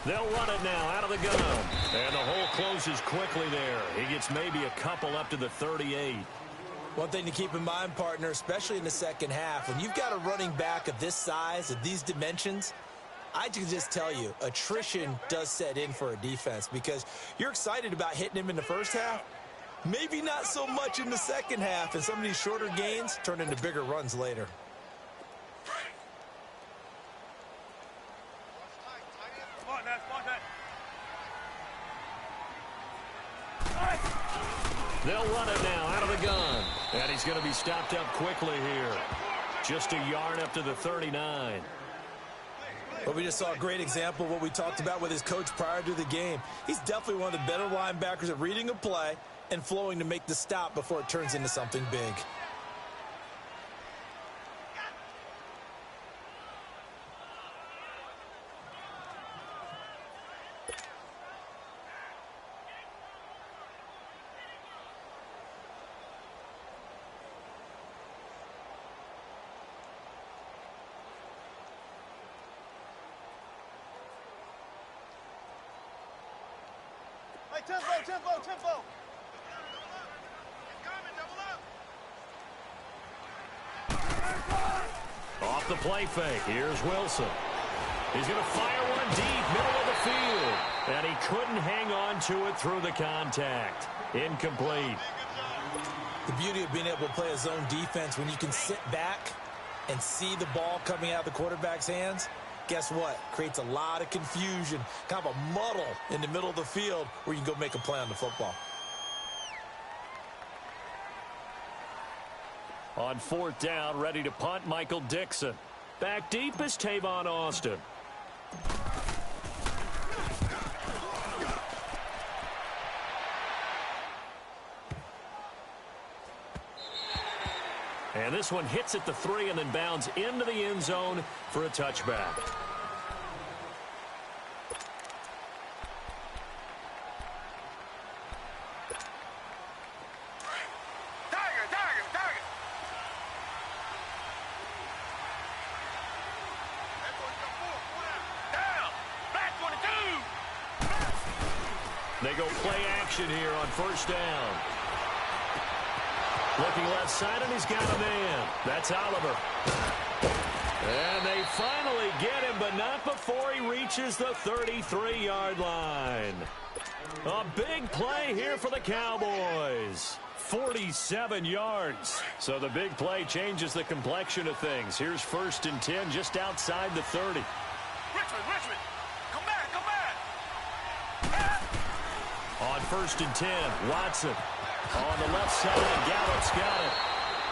They'll run it now out of the gun. And the hole closes quickly there. He gets maybe a couple up to the 38. One thing to keep in mind, partner, especially in the second half, when you've got a running back of this size, of these dimensions, I can just tell you, attrition does set in for a defense because you're excited about hitting him in the first half. Maybe not so much in the second half, and some of these shorter gains turn into bigger runs later. They'll run it now out of the gun. And he's going to be stopped up quickly here. Just a yard up to the 39. Well, we just saw a great example of what we talked about with his coach prior to the game. He's definitely one of the better linebackers at reading a play and flowing to make the stop before it turns into something big. Tempo. Off the play fake. Here's Wilson. He's going to fire one deep, middle of the field. And he couldn't hang on to it through the contact. Incomplete. The beauty of being able to play a zone defense when you can sit back and see the ball coming out of the quarterback's hands, guess what? Creates a lot of confusion, kind of a muddle in the middle of the field where you can go make a play on the football. On fourth down, ready to punt, Michael Dixon. Back deep is Tavon Austin. And this one hits at the 3 and then bounds into the end zone for a touchback. They go play action here on first down. Looking left side, and he's got a man. That's Oliver. And they finally get him, but not before he reaches the 33-yard line. A big play here for the Cowboys. 47 yards. So the big play changes the complexion of things. Here's 1st and 10 just outside the 30. Richmond. Come back. On 1st and 10, Watson. On the left side, Gallup's got it.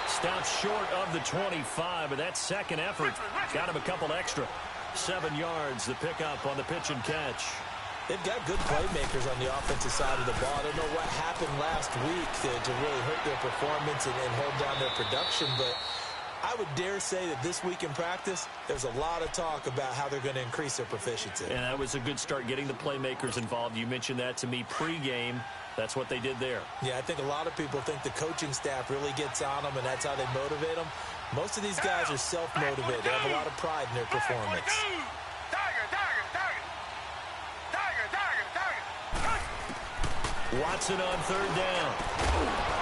Stops short of the 25, but that second effort got him a couple extra. 7 yards, the pickup on the pitch and catch. They've got good playmakers on the offensive side of the ball. I don't know what happened last week to really hurt their performance and hold down their production, but I would dare say that this week in practice, there's a lot of talk about how they're going to increase their proficiency. And that was a good start, getting the playmakers involved. You mentioned that to me pregame. That's what they did there. Yeah, I think a lot of people think the coaching staff really gets on them, and that's how they motivate them. Most of these guys are self-motivated. They have a lot of pride in their performance. Watson on 3rd down.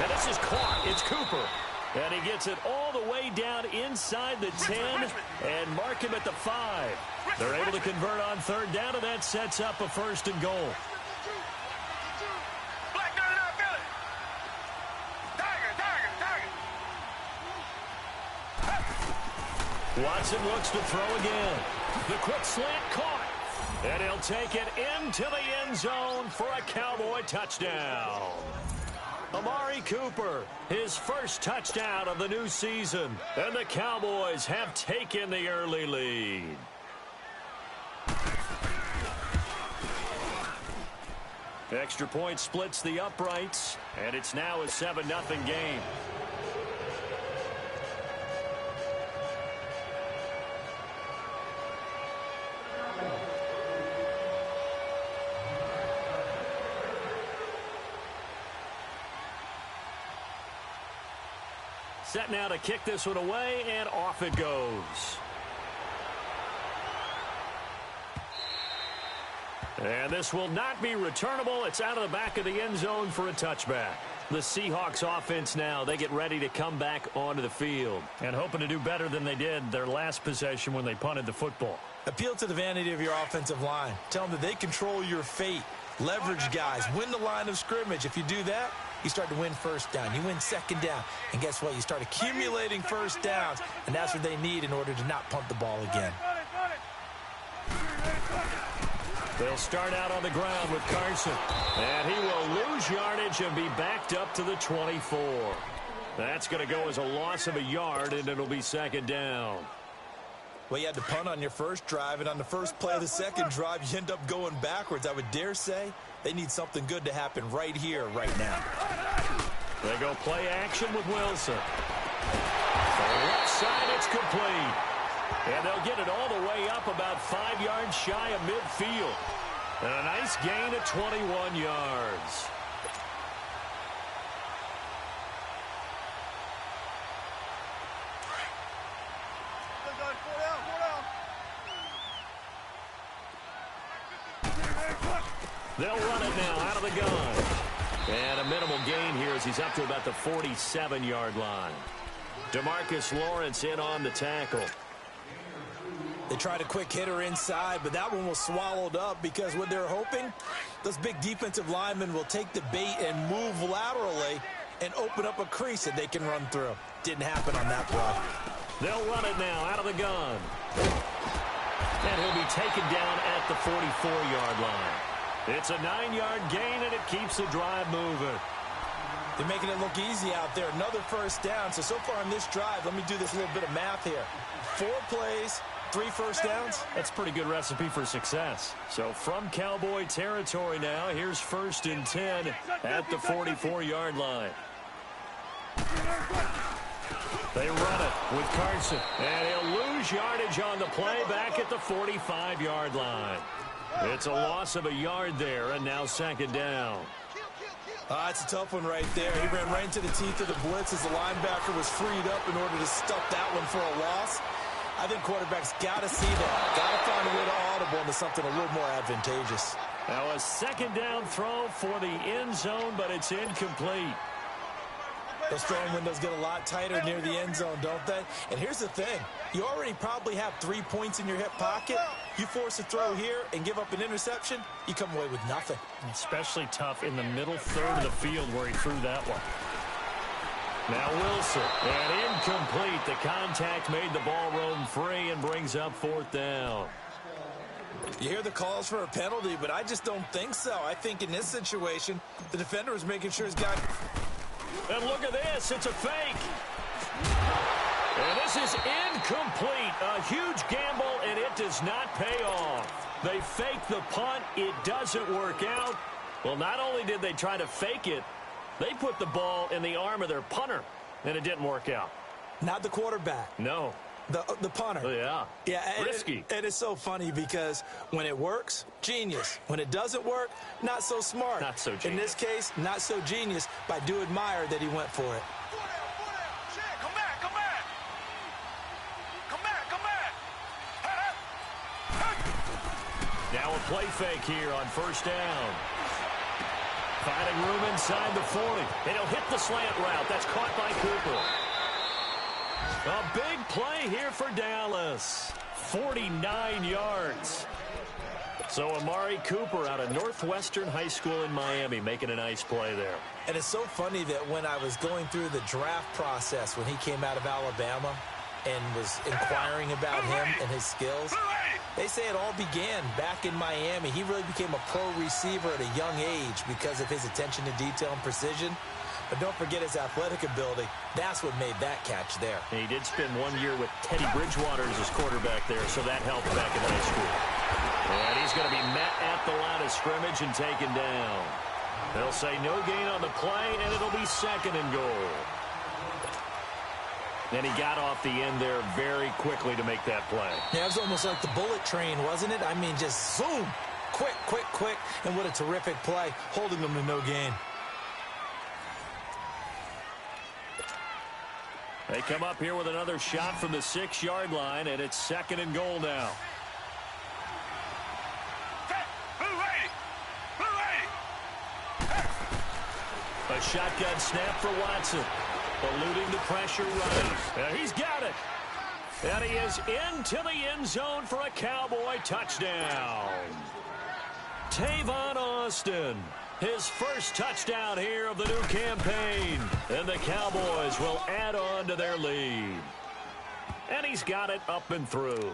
And this is caught. It's Cooper. And he gets it all the way down inside the 10 and mark him at the 5. They're able to convert on 3rd down, and that sets up a 1st and goal. Watson looks to throw again. The quick slant caught. And he'll take it into the end zone for a Cowboy touchdown. Amari Cooper, his first touchdown of the new season. And the Cowboys have taken the early lead. Extra point splits the uprights, and it's now a 7-0 game. Set now to kick this one away, and off it goes. And this will not be returnable. It's out of the back of the end zone for a touchback. The Seahawks offense now, they get ready to come back onto the field. And hoping to do better than they did their last possession when they punted the football. Appeal to the vanity of your offensive line. Tell them that they control your fate. Leverage guys. Win the line of scrimmage. If you do that, you start to win first down. You win second down. And guess what? You start accumulating first downs. And that's what they need in order to not punt the ball again. They'll start out on the ground with Carson. And he will lose yardage and be backed up to the 24. That's going to go as a loss of a yard, and it'll be second down. Well, you had to punt on your first drive, and on the first play of the second drive, you end up going backwards. I would dare say they need something good to happen right here, right now. They go play action with Wilson. For the left side, it's complete. And they'll get it all the way up about 5 yards shy of midfield. And a nice gain of 21 yards. They'll run it now out of the gun. And a minimal gain here as he's up to about the 47-yard line. DeMarcus Lawrence in on the tackle. They tried a quick hitter inside, but that one was swallowed up because what they're hoping, those big defensive linemen will take the bait and move laterally and open up a crease that they can run through. Didn't happen on that play. They'll run it now out of the gun. And he'll be taken down at the 44-yard line. It's a 9-yard gain, and it keeps the drive moving. They're making it look easy out there. Another first down. So far on this drive, let me do this little bit of math here. 4 plays, 3 first downs. That's a pretty good recipe for success. So from Cowboy territory now, here's 1st and 10 at the 44-yard line. They run it with Carson. And he'll lose yardage on the play back at the 45-yard line. It's a loss of a yard there, and now second down. It's a tough one right there. He ran right into the teeth of the blitz as the linebacker was freed up in order to stuff that one for a loss. I think quarterbacks got to see that. Got to find a way to audible into something a little more advantageous. Now a second down throw for the end zone, but it's incomplete. Those throwing windows get a lot tighter near the end zone, don't they? And here's the thing. You already probably have 3 points in your hip pocket. You force a throw here and give up an interception, you come away with nothing. Especially tough in the middle third of the field where he threw that one. Now Wilson, and incomplete. The contact made the ball roam free and brings up 4th down. You hear the calls for a penalty, but I just don't think so. I think in this situation, the defender is making sure he's got... And look at this. It's a fake. And this is incomplete. A huge gamble, and it does not pay off. They fake the punt. It doesn't work out. Well, not only did they try to fake it, they put the ball in the arm of their punter, and it didn't work out. Not the quarterback. No. The punter. Oh, yeah. Yeah. Risky. It is so funny because when it works, genius. When it doesn't work, not so smart. Not so genius. In this case, not so genius, but I do admire that he went for it. Come back, come back. Come back, come back. Now a play fake here on 1st down. Finding room inside the 40. And he'll hit the slant route. That's caught by Cooper. A big play here for Dallas. 49 yards. So Amari Cooper out of Northwestern High School in Miami making a nice play there. And it's so funny that when I was going through the draft process when he came out of Alabama and was inquiring about him and his skills, they say it all began back in Miami. He really became a pro receiver at a young age because of his attention to detail and precision. But don't forget his athletic ability. That's what made that catch there. And he did spend 1 year with Teddy Bridgewater as his quarterback there, so that helped back in high school. And he's going to be met at the line of scrimmage and taken down. They'll say no gain on the play, and it'll be 2nd and goal. And he got off the end there very quickly to make that play. Yeah, it was almost like the bullet train, wasn't it? I mean, just zoom. Quick, quick, quick. And what a terrific play, holding them to no gain. They come up here with another shot from the 6-yard line, and it's 2nd and goal now. shotgun snap for Watson. Eluding the pressure right. He's got it. And he is into the end zone for a Cowboy touchdown. Tavon Austin, his first touchdown here of the new campaign. And the Cowboys will add on to their lead. And he's got it up and through.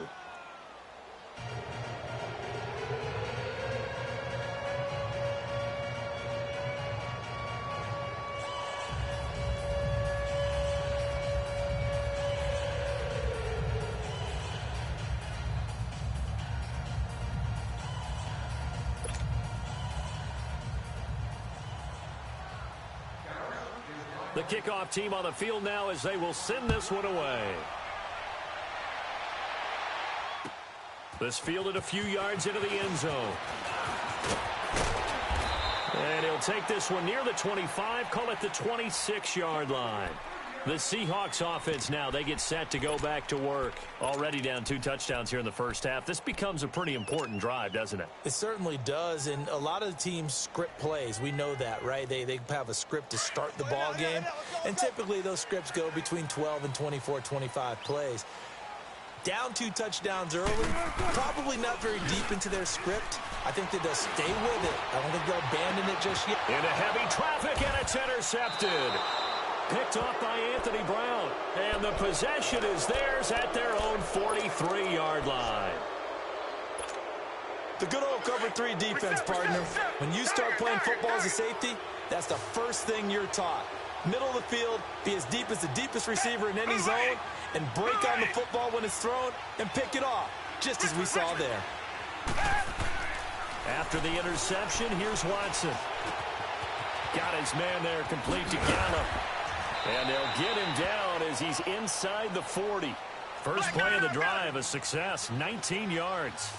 The kickoff team on the field now as they will send this one away. This fielded a few yards into the end zone. And he'll take this one near the 25, call it the 26-yard line. The Seahawks offense now, they get set to go back to work. Already down 2 touchdowns here in the first half. This becomes a pretty important drive, doesn't it? It certainly does, and a lot of the teams script plays. We know that, right? They have a script to start the ball game, and typically those scripts go between 12 and 24, 25 plays. Down 2 touchdowns early, probably not very deep into their script. I think that they'll stay with it. I don't think they'll abandon it just yet. Into heavy traffic, and it's intercepted. Picked off by Anthony Brown. And the possession is theirs at their own 43-yard line. The good old cover 3 defense, partner. When you start playing football as a safety, that's the first thing you're taught. Middle of the field, be as deep as the deepest receiver in any zone, and break on the football when it's thrown and pick it off, just as we saw there. After the interception, here's Watson. Got his man there, complete to Gallup. And they'll get him down as he's inside the 40. First play of the drive, a success, 19 yards.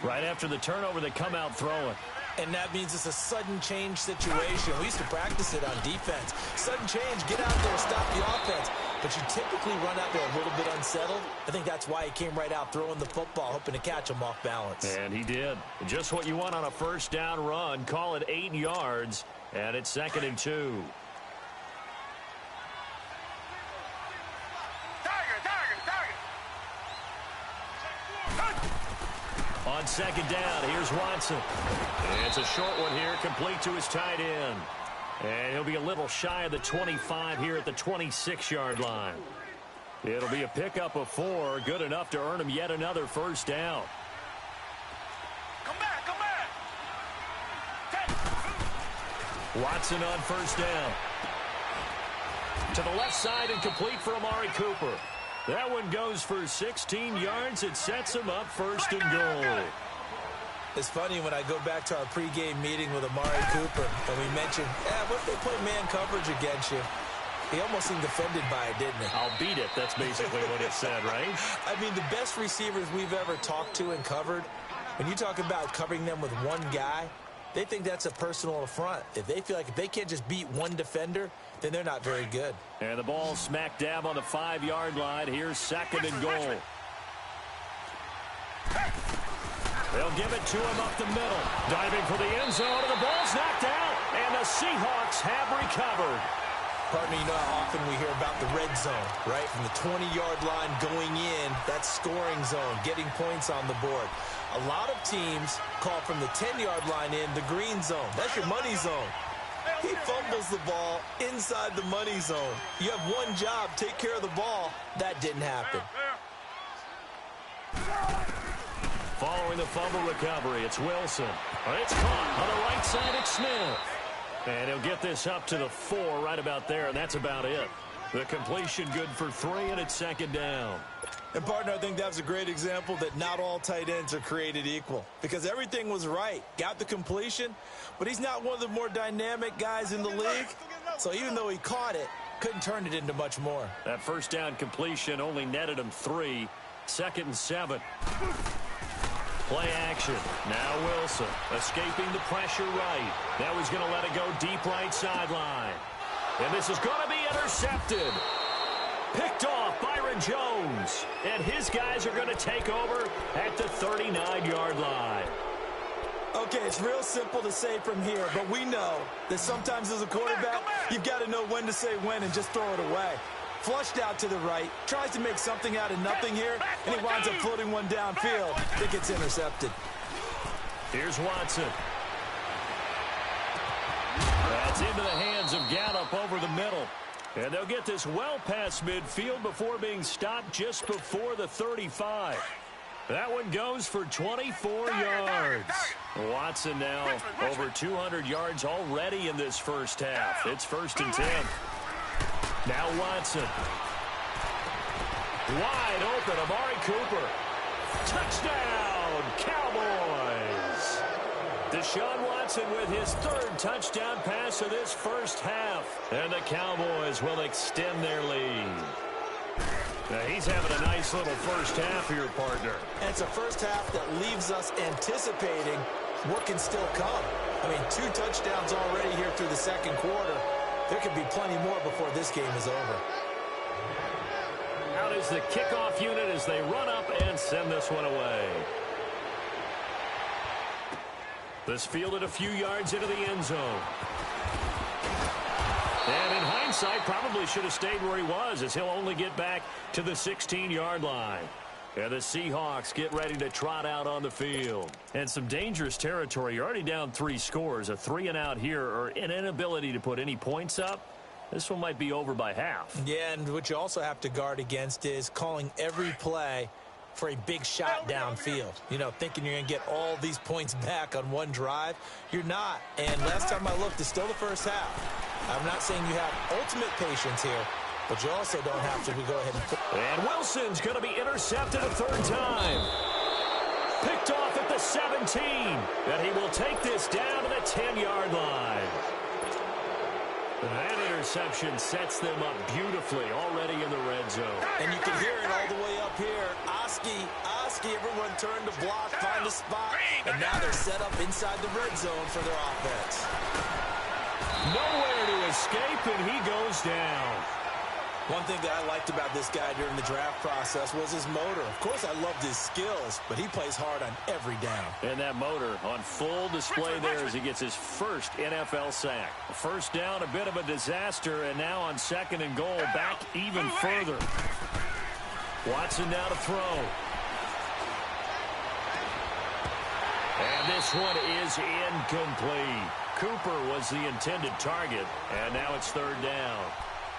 Right after the turnover, they come out throwing. And that means it's a sudden change situation. We used to practice it on defense. Sudden change, get out there, stop the offense. But you typically run out there a little bit unsettled. I think that's why he came right out throwing the football, hoping to catch him off balance. And he did. Just what you want on a first down run. Call it 8 yards, and it's 2nd and 2. On 2nd down, here's Watson. And it's a short one here, complete to his tight end. And he'll be a little shy of the 25 here at the 26-yard line. It'll be a pickup of 4, good enough to earn him yet another first down. Come back, come back. Watson on first down. To the left side and complete for Amari Cooper. That one goes for 16 yards. It sets him up 1st and goal. It's funny when I go back to our pregame meeting with Amari Cooper, and we mentioned, what if they play man coverage against you? He almost seemed offended by it, didn't he? I'll beat it. That's basically what it said, right? I mean, the best receivers we've ever talked to and covered, when you talk about covering them with one guy, they think that's a personal affront. If they feel like if they can't just beat one defender, then they're not very good. And the ball smack dab on the 5-yard line. Here's 2nd and goal. They'll give it to him up the middle. Diving for the end zone, and the ball's knocked out. And the Seahawks have recovered. Partner, you know how often we hear about the red zone, right? From the 20-yard line going in, that's scoring zone, getting points on the board. A lot of teams call from the 10-yard line in the green zone. That's your money zone. He fumbles the ball inside the money zone. You have one job, take care of the ball. That didn't happen. Following the fumble recovery, it's Wilson. It's caught on the right side, it's Smith. And he'll get this up to the 4 right about there, and that's about it. The completion good for 3, and it's 2nd down. And, partner, I think that's a great example that not all tight ends are created equal. Because everything was right. Got the completion, but he's not one of the more dynamic guys in the league. So even though he caught it, couldn't turn it into much more. That first down completion only netted him 3. 2nd and 7. Play action. Now Wilson escaping the pressure right. Now he's going to let it go deep right sideline. And this is going to be intercepted. Picked off Byron Jones. And his guys are going to take over at the 39-yard line. Okay, it's real simple to say from here, but we know that sometimes as a quarterback, you've got to know when to say when and just throw it away. Flushed out to the right, tries to make something out of nothing here, and he winds up floating one downfield. It gets intercepted. Here's Watson. That's into the hands of Gallup over the middle. And they'll get this well past midfield before being stopped just before the 35. That one goes for 24 yards. Watson now over 200 yards already in this first half. It's 1st and 10. Now Watson. Wide open, Amari Cooper. Touchdown, Cowboys. Deshaun Watson with his 3rd touchdown pass of this first half. And the Cowboys will extend their lead. Now he's having a nice little first half here, partner. And it's a first half that leaves us anticipating what can still come. I mean, 2 touchdowns already here through the second quarter. There could be plenty more before this game is over. Out is the kickoff unit as they run up and send this one away. This fielded a few yards into the end zone. And in hindsight, probably should have stayed where he was, as he'll only get back to the 16-yard line. And the Seahawks get ready to trot out on the field. And some dangerous territory. You're already down 3 scores. A 3-and-out here, or an inability to put any points up. This one might be over by half. Yeah, and what you also have to guard against is calling every play for a big shot downfield. You know, thinking you're going to get all these points back on one drive. You're not. And last time I looked, it's still the first half. I'm not saying you have ultimate patience here, but you also don't have to go ahead and... And Wilson's going to be intercepted a 3rd time. Picked off at the 17. And he will take this down to the 10-yard line. That interception sets them up beautifully already in the red zone. And you can hear it all the way up here. Oski, everyone turned to block, find a spot, and now they're set up inside the red zone for their offense. Nowhere to escape, and he goes down. One thing that I liked about this guy during the draft process was his motor. Of course, I loved his skills, but he plays hard on every down. And that motor on full display there as he gets his first NFL sack. First down, a bit of a disaster, and now on 2nd and goal, back even further. Watson now to throw. And this one is incomplete. Cooper was the intended target, and now it's 3rd down.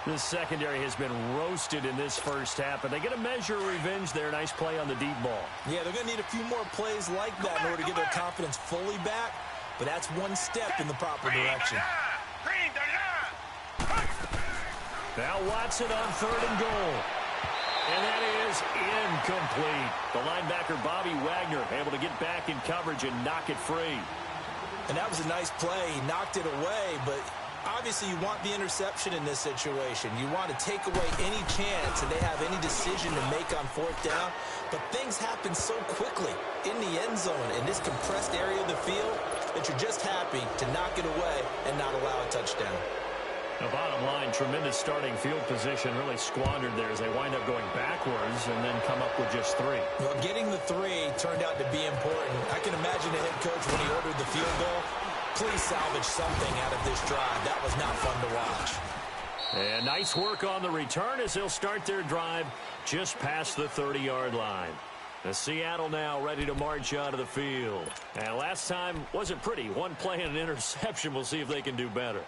This secondary has been roasted in this first half, but they get a measure of revenge there. Nice play on the deep ball. Yeah, they're going to need a few more plays like that in order to get their confidence fully back, but that's one step in the proper direction. Now Watson on 3rd and goal. And that is incomplete. The linebacker, Bobby Wagner, able to get back in coverage and knock it free. And that was a nice play. He knocked it away, but obviously you want the interception in this situation. You want to take away any chance and they have any decision to make on 4th down. But things happen so quickly in the end zone in this compressed area of the field that you're just happy to knock it away and not allow a touchdown. The bottom line, tremendous starting field position, really squandered there as they wind up going backwards and then come up with just 3. Well, getting the 3 turned out to be important. I can imagine the head coach when he ordered the field goal. Please salvage something out of this drive. That was not fun to watch. And nice work on the return as they'll start their drive just past the 30-yard line. The Seattle now ready to march out of the field. And last time wasn't pretty. One play and an interception. We'll see if they can do better.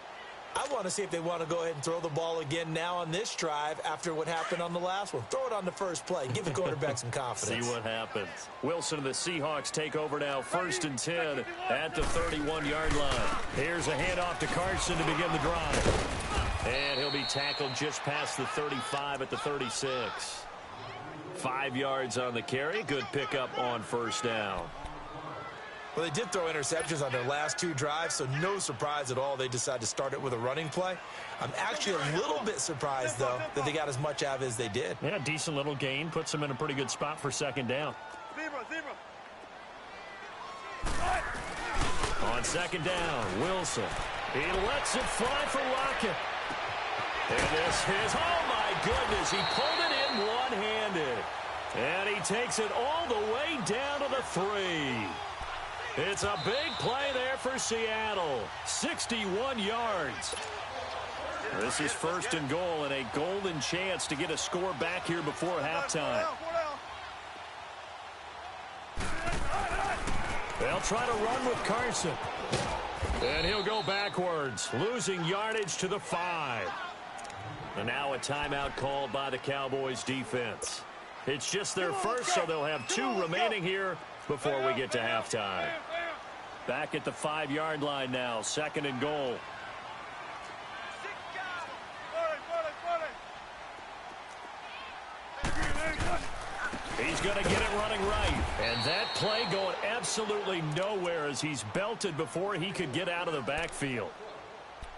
I want to see if they want to go ahead and throw the ball again now on this drive after what happened on the last one. Throw it on the first play. Give the quarterback some confidence. See what happens. Wilson and the Seahawks take over now. 1st and 10 at the 31-yard line. Here's a handoff to Carson to begin the drive. And he'll be tackled just past the 35 at the 36. 5 yards on the carry. Good pickup on 1st down. Well, they did throw interceptions on their last 2 drives, so no surprise at all they decided to start it with a running play. I'm actually a little bit surprised, though, that they got as much out of it as they did. Yeah, decent little gain. Puts them in a pretty good spot for 2nd down. On 2nd down, Wilson. He lets it fly for Lockett. And this is, oh, my goodness, he pulled it in one-handed. And he takes it all the way down to the 3. It's a big play there for Seattle. 61 yards. This is first and goal and a golden chance to get a score back here before halftime. They'll try to run with Carson. And he'll go backwards, losing yardage to the 5. And now a timeout called by the Cowboys defense. It's just their first, so they'll have 2 remaining here before we get to halftime. Back at the 5-yard line now, second and goal. He's going to get it running right. And that play going absolutely nowhere as he's belted before he could get out of the backfield.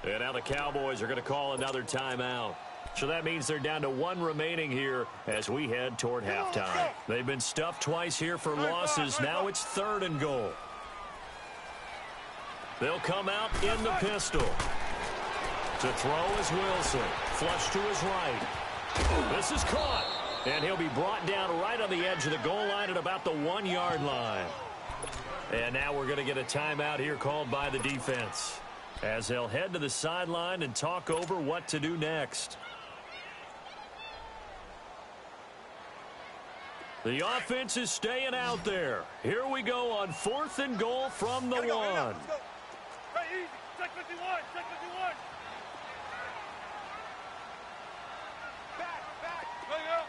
And now the Cowboys are going to call another timeout. So that means they're down to 1 remaining here as we head toward halftime. They've been stuffed twice here for losses. Now it's third and goal. They'll come out in the pistol. To throw is Wilson. Flush to his right. This is caught. And he'll be brought down right on the edge of the goal line at about the 1-yard line. And now we're going to get a timeout here called by the defense as they'll head to the sideline and talk over what to do next. The offense is staying out there. Here we go on 4th and goal from the 1. Hey, easy. Check 51. Check 51. Back. Hang out.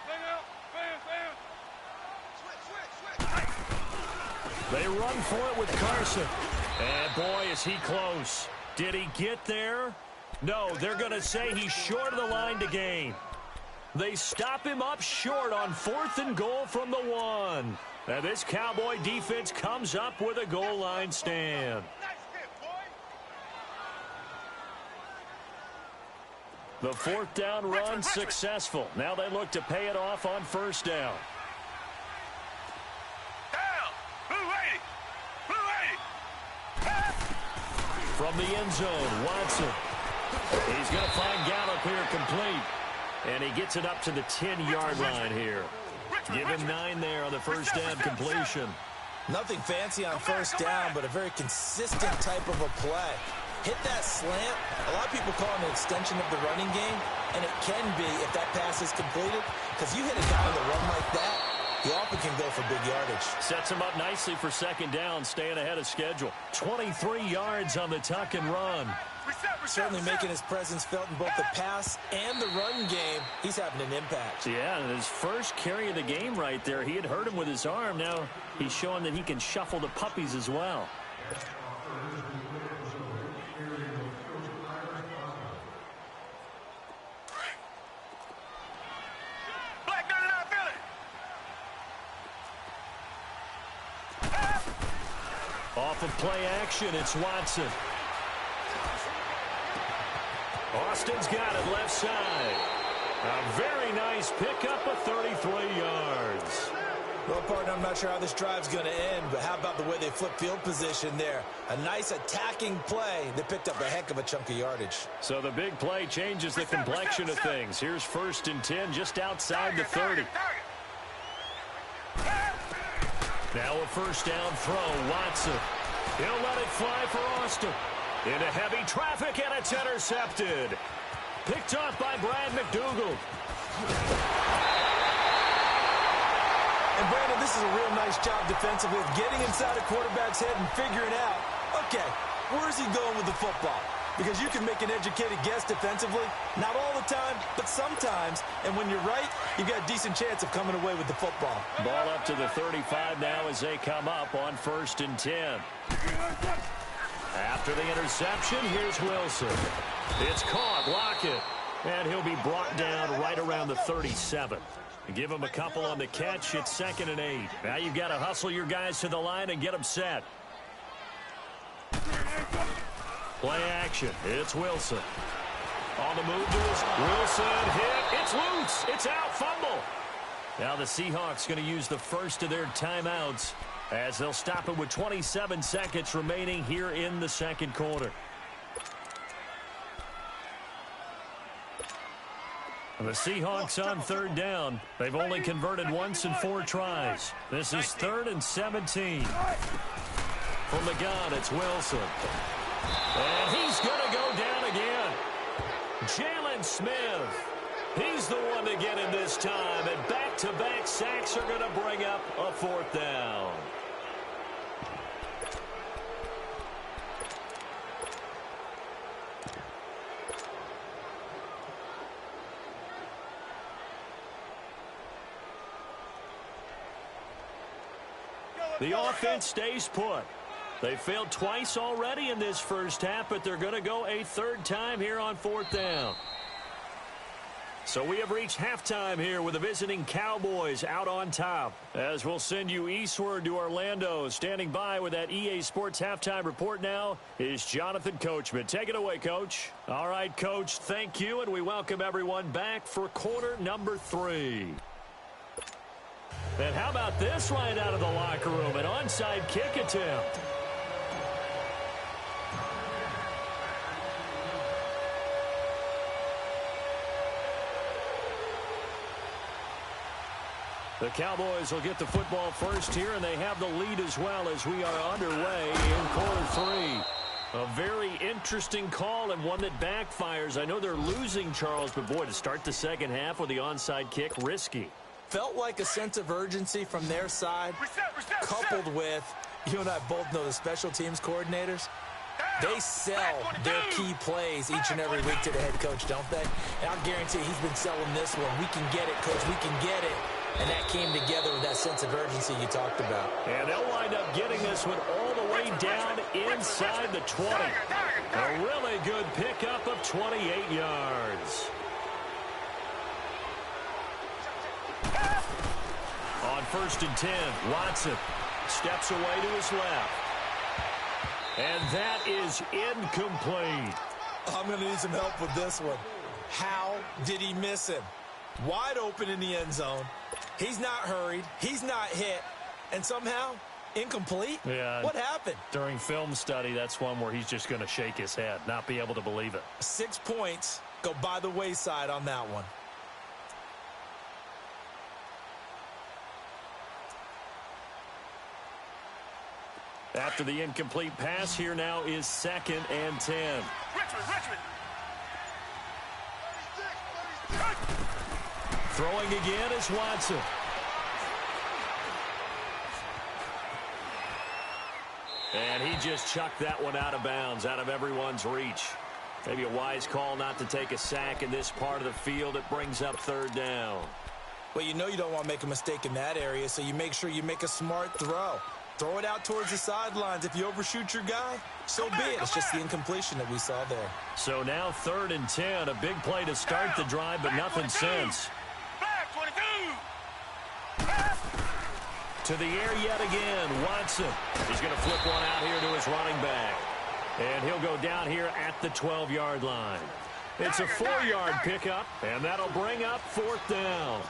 Switch. They run for it with Carson. And boy, is he close. Did he get there? No, they're going to say he's short of the line to gain. They stop him up short on 4th and goal from the 1. Now this Cowboy defense comes up with a goal line stand. The 4th down run successful. Now they look to pay it off on 1st down. From the end zone, Watson. He's going to find Gallup here complete. And he gets it up to the 10-yard line here. Give him 9 there on the first down completion. Nothing fancy on first down, but a very consistent type of a play. Hit that slant. A lot of people call it an extension of the running game, and it can be if that pass is completed, because you hit a guy on the run like that, he often can go for big yardage. Sets him up nicely for second down, staying ahead of schedule. 23 yards on the tuck and run. Certainly making his presence felt in both the pass and the run game. He's having an impact. Yeah, and his first carry of the game right there, he had hurt him with his arm. Now he's showing that he can shuffle the puppies as well. Off of play action, it's Watson. Austin's got it left side. A very nice pickup of 33 yards. Well, partner, I'm not sure how this drive's going to end, but how about the way they flip field position there? A nice attacking play that picked up a heck of a chunk of yardage. So the big play changes the complexion of things. Here's 1st and 10 just outside the 30. Now a first down throw, Watson. He'll let it fly for Austin. Into heavy traffic, and it's intercepted. Picked off by Brad McDougal. And, Brandon, this is a real nice job defensively of getting inside a quarterback's head and figuring out, okay, where's he going with the football? Because you can make an educated guess defensively. Not all the time, but sometimes. And when you're right, you've got a decent chance of coming away with the football. Ball up to the 35 now as they come up on 1st and 10. After the interception, here's Wilson. It's caught, Lockett. And he'll be brought down right around the 37. Give him a couple on the catch. It's 2nd and 8. Now you've got to hustle your guys to the line and get them set. Play action. It's Wilson. On the move to his Wilson hit. It's loose. It's out. Fumble. Now the Seahawks going to use the first of their timeouts as they'll stop it with 27 seconds remaining here in the second quarter. The Seahawks on 3rd down. They've only converted once in 4 tries. This is 3rd and 17. From the gun, it's Wilson. And he's going to go down again. Jalen Smith. He's the one to get him this time. And back-to-back sacks are going to bring up a 4th down. The offense stays put. They failed twice already in this first half, but they're going to go a 3rd time here on 4th down. So we have reached halftime here with the visiting Cowboys out on top. As we'll send you eastward to Orlando. Standing by with that EA Sports halftime report now is Jonathan Coachman. Take it away, Coach. All right, Coach, thank you, and we welcome everyone back for quarter number 3. And how about this right out of the locker room? An onside kick attempt. The Cowboys will get the football first here, and they have the lead as well as we are underway in quarter 3. A very interesting call and one that backfires. I know they're losing, Charles, but boy, to start the second half with the onside kick, risky. Felt like a sense of urgency from their side, coupled with, you and I both know the special teams coordinators. They sell their key plays each and every week to the head coach, don't they? And I'll guarantee he's been selling this one. We can get it, coach. We can get it. And that came together with that sense of urgency you talked about. And they'll wind up getting this one all the way down inside the 20. A really good pickup of 28 yards. On 1st and 10, Watson steps away to his left. And that is incomplete. I'm going to need some help with this one. How did he miss him? Wide open in the end zone. He's not hurried. He's not hit. And somehow, incomplete? Yeah. What happened? During film study, that's one where he's just going to shake his head, not be able to believe it. 6 points go by the wayside on that one. After the incomplete pass, here now is 2nd and 10. Richmond. Throwing again is Watson. And he just chucked that one out of bounds, out of everyone's reach. Maybe a wise call not to take a sack in this part of the field. It brings up 3rd down. Well, you know you don't want to make a mistake in that area, so you make sure you make a smart throw. Throw it out towards the sidelines. If you overshoot your guy, so be it. It's just the incompletion that we saw there. So now 3rd and 10. A big play to start the drive, but nothing since. To the air yet again, Watson. He's going to flip one out here to his running back. And he'll go down here at the 12-yard line. It's a 4-yard pickup, and that'll bring up 4th down.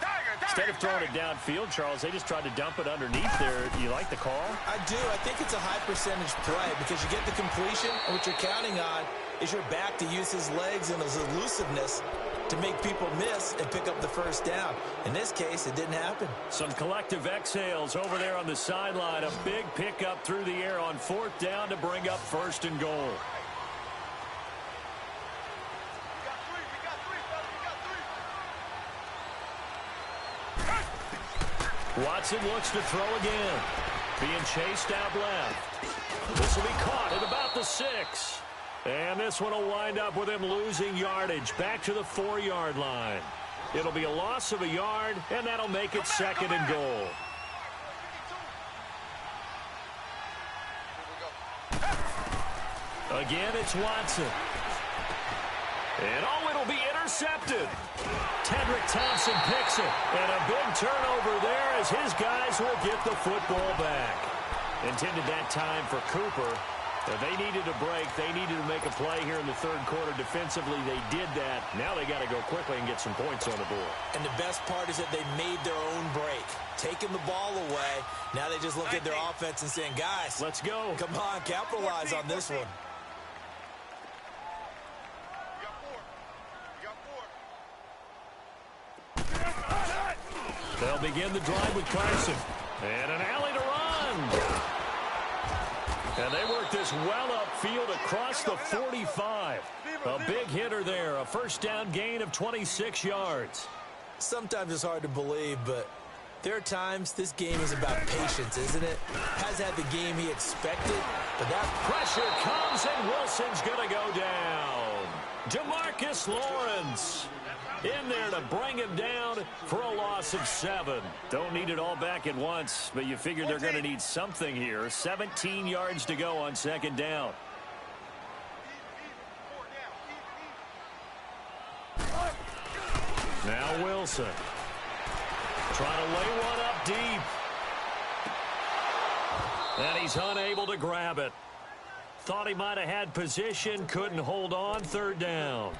Instead of throwing it downfield, Charles, they just tried to dump it underneath there. You like the call? I do. I think it's a high percentage play because you get the completion, and what you're counting on is your back to use his legs and his elusiveness to make people miss and pick up the 1st down. In this case, it didn't happen. Some collective exhales over there on the sideline. A big pickup through the air on 4th down to bring up 1st and goal. Watson looks to throw again. Being chased out left. This will be caught at about the 6. And this one will wind up with him losing yardage back to the 4-yard line. It'll be a loss of a yard, and that'll make it 2nd and goal. Again, it's Watson. And oh, it'll be intercepted. Tedrick Thompson picks it. And a big turnover there as his guys will get the football back. Intended that time for Cooper. They needed a break. They needed to make a play here in the 3rd quarter. Defensively, they did that. Now they got to go quickly and get some points on the board. And the best part is that they made their own break. Taking the ball away. Now they just look at their offense and saying, guys, let's go. Come on, capitalize on this one. They'll begin the drive with Carson. And an alley to run. And they work this well upfield across the 45. A big hitter there, a first down gain of 26 yards. Sometimes it's hard to believe, but there are times this game is about patience, isn't it? Has had the game he expected, but that pressure comes and Wilson's going to go down. DeMarcus Lawrence in there to bring him down for a loss of 7. Don't need it all back at once, but you figure they're going to need something here. 17 yards to go on second down. Now Wilson trying to lay one up deep. And he's unable to grab it. Thought he might have had position, couldn't hold on, third down.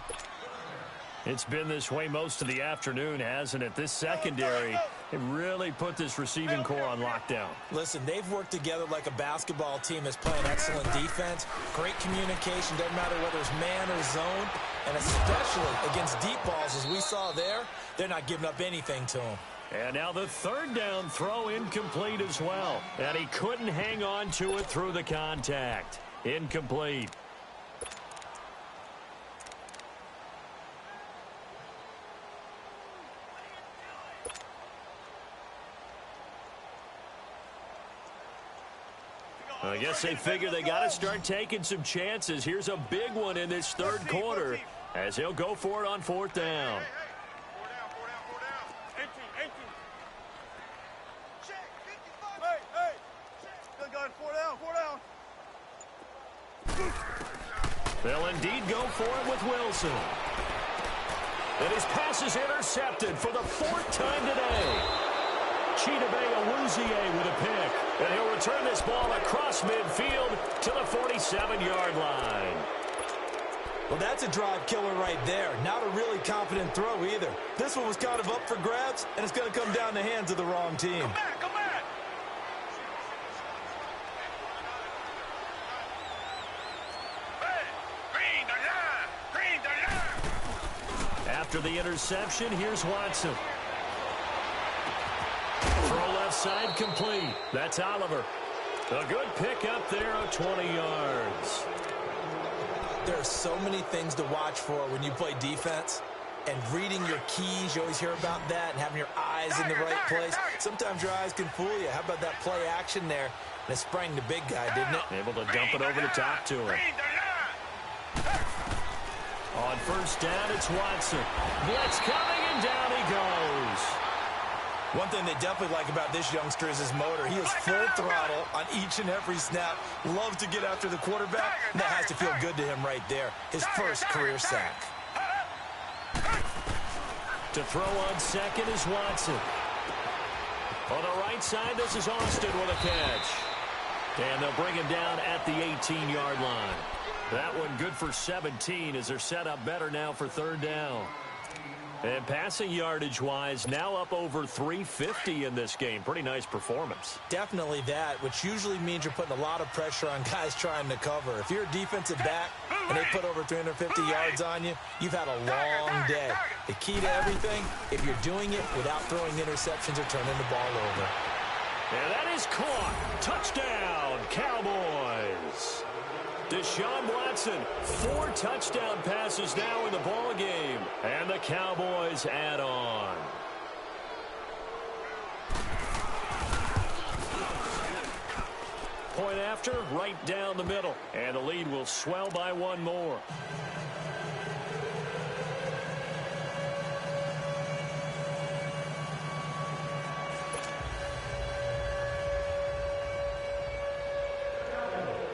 It's been this way most of the afternoon, hasn't it? This secondary, it really put this receiving core on lockdown. Listen, they've worked together like a basketball team that's playing excellent defense. Great communication, doesn't matter whether it's man or zone. And especially against deep balls, as we saw there, they're not giving up anything to them. And now the third down throw incomplete as well. And he couldn't hang on to it through the contact. Incomplete. I guess they figure they got to start taking some chances. Here's a big one in this third quarter as he'll go for it on fourth down. They'll indeed go for it with Wilson. And his pass is intercepted for the fourth time today. Chidobe Awuzie with a pick. And he'll return this ball across midfield to the 47-yard line. Well, that's a drive killer right there. Not a really confident throw either. This one was kind of up for grabs, and it's going to come down the hands of the wrong team. Come back, come back. After the interception, here's Watson. Throw left side complete. That's Oliver. A good pick up there of 20 yards. There are so many things to watch for when you play defense. And reading your keys, you always hear about that, and having your eyes in the right place. Sometimes your eyes can fool you. How about that play action there? And it sprang the big guy, didn't it? Able to dump it over the top to him. On first down, it's Watson. Blitz coming, and down he goes. One thing they definitely like about this youngster is his motor. He is full throttle on each and every snap. Loves to get after the quarterback. And that has to feel good to him right there. His first career sack. To throw on second is Watson. On the right side, this is Austin with a catch. And they'll bring him down at the 18-yard line. That one good for 17 as they're set up better now for third down. And passing yardage-wise, now up over 350 in this game. Pretty nice performance. Definitely that, which usually means you're putting a lot of pressure on guys trying to cover. If you're a defensive back and they put over 350 yards on you, you've had a long day. The key to everything, if you're doing it without throwing interceptions or turning the ball over. And that is caught. Touchdown, Cowboys. Deshaun Watson, 4 touchdown passes now in the ball game, and the Cowboys add on. Point after, right down the middle, and the lead will swell by one more.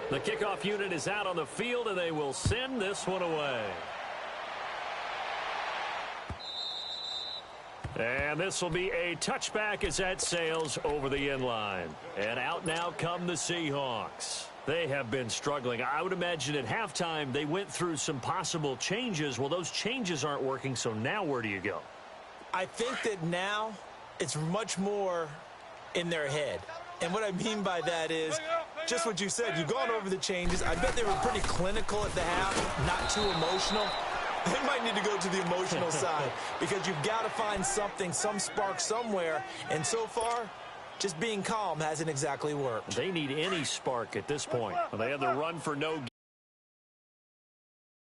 The kickoff unit is out on the field, and they will send this one away. And this will be a touchback as that sails over the inline. And out now come the Seahawks. They have been struggling. I would imagine at halftime they went through some possible changes. Well, those changes aren't working, so now where do you go? I think that now it's much more in their head. And what I mean by that is just what you said. You've gone over the changes. I bet they were pretty clinical at the half, not too emotional. They might need to go to the emotional side because you've got to find something, some spark somewhere. And so far, Just being calm hasn't exactly worked. They need any spark at this point. Well, they have the run for no